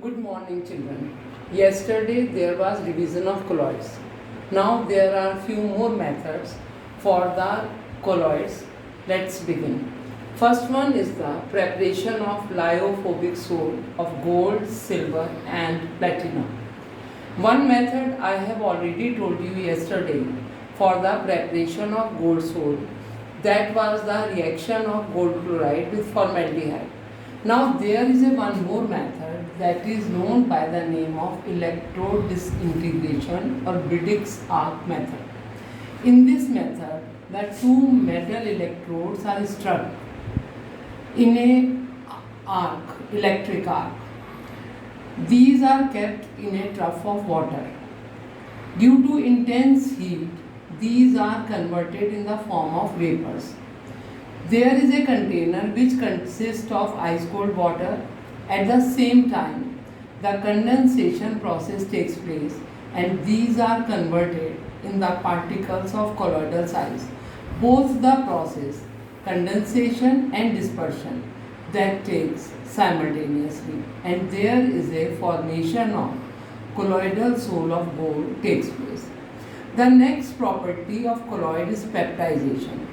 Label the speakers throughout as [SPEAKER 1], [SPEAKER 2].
[SPEAKER 1] Good morning, children. Yesterday there was division of colloids. Now there are few more methods for the colloids. Let's begin. First one is the preparation of lyophobic sole of gold, silver and platinum. One method I have already told you yesterday for the preparation of gold sole. That was the reaction of gold chloride with formaldehyde. Now there is one more method that is known by the name of electrode disintegration or Briggs arc method. In this method, the two metal electrodes are struck in a electric arc. These are kept in a trough of water. Due to intense heat, these are converted in the form of vapors. There is a container which consists of ice cold water. At the same time, the condensation process takes place and these are converted in the particles of colloidal size. Both the process, condensation and dispersion, that takes simultaneously and there is a formation of colloidal sole of gold takes place. The next property of colloid is peptization.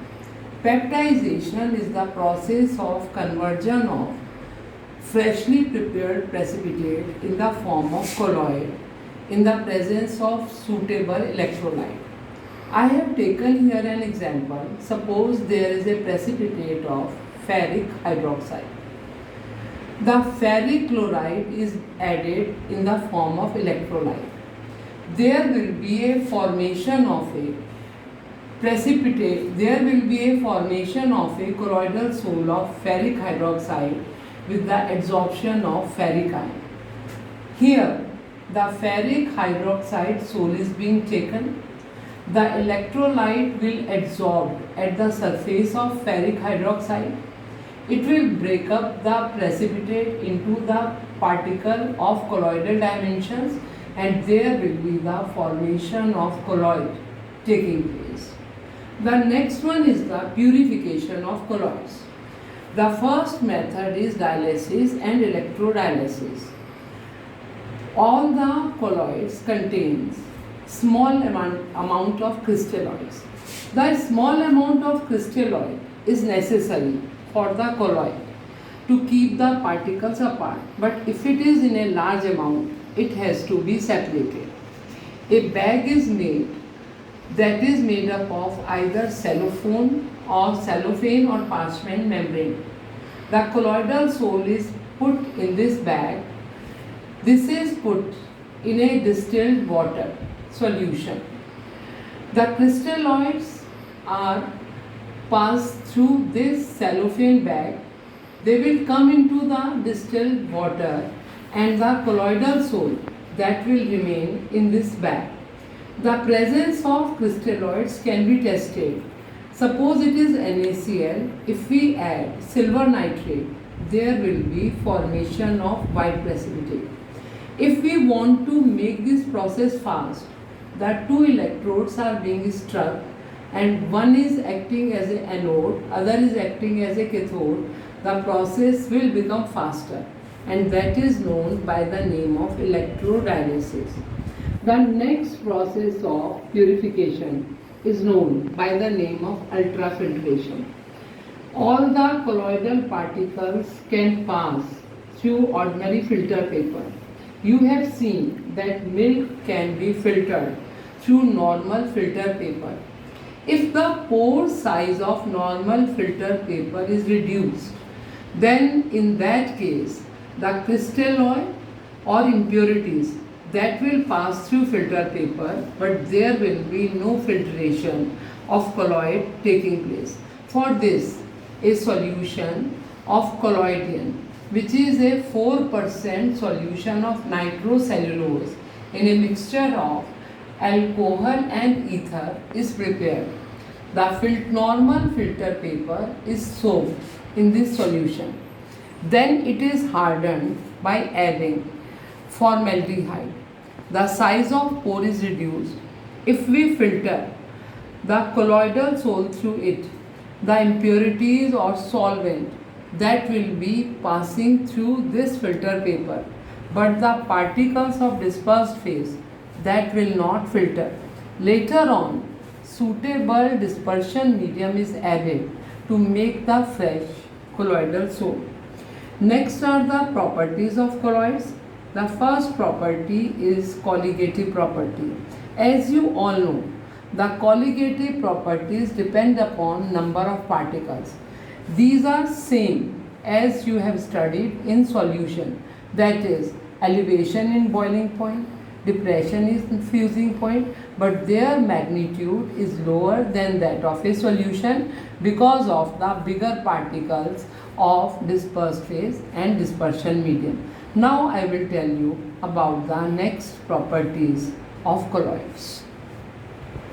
[SPEAKER 1] Peptization is the process of conversion of freshly prepared precipitate in the form of colloid in the presence of suitable electrolyte. I have taken here an example. Suppose there is a precipitate of ferric hydroxide. The ferric chloride is added in the form of electrolyte. There will be a formation of a precipitate, there will be a formation of a colloidal sole of ferric hydroxide with the adsorption of ferric ion. Here, the ferric hydroxide sole is being taken. The electrolyte will adsorb at the surface of ferric hydroxide. It will break up the precipitate into the particle of colloidal dimensions and there will be the formation of colloid taking place. The next one is the purification of colloids. The first method is dialysis and electrodialysis. All the colloids contains small amount of crystalloids. The small amount of crystalloid is necessary for the colloid to keep the particles apart, but if it is in a large amount, it has to be separated. A bag is made that is made up of either cellophane or parchment membrane. The colloidal sole is put in this bag. This is put in a distilled water solution. The crystalloids are passed through this cellophane bag. They will come into the distilled water and the colloidal sole that will remain in this bag. The presence of crystalloids can be tested. Suppose it is NaCl. If we add silver nitrate, there will be formation of white precipitate. If we want to make this process fast, the two electrodes are being struck and one is acting as an anode, other is acting as a cathode. The process will become faster and that is known by the name of electrodialysis. The next process of purification is known by the name of ultrafiltration. All the colloidal particles can pass through ordinary filter paper. You have seen that milk can be filtered through normal filter paper. If the pore size of normal filter paper is reduced, then in that case, the crystalloid or impurities that will pass through filter paper, but there will be no filtration of colloid taking place. For this, a solution of collodion, which is a 4% solution of nitrocellulose in a mixture of alcohol and ether, is prepared. The normal filter paper is soaked in this solution. Then it is hardened by adding formaldehyde. The size of pore is reduced. If we filter the colloidal sole through it, the impurities or solvent that will be passing through this filter paper but the particles of dispersed phase that will not filter. Later on, suitable dispersion medium is added to make the fresh colloidal soap. Next are the properties of colloids. The first property is colligative property. As you all know, the colligative properties depend upon number of particles. These are same as you have studied in solution, that is elevation in boiling point, depression in fusing point, but their magnitude is lower than that of a solution because of the bigger particles of dispersed phase and dispersion medium. Now I will tell you about the next properties of colloids.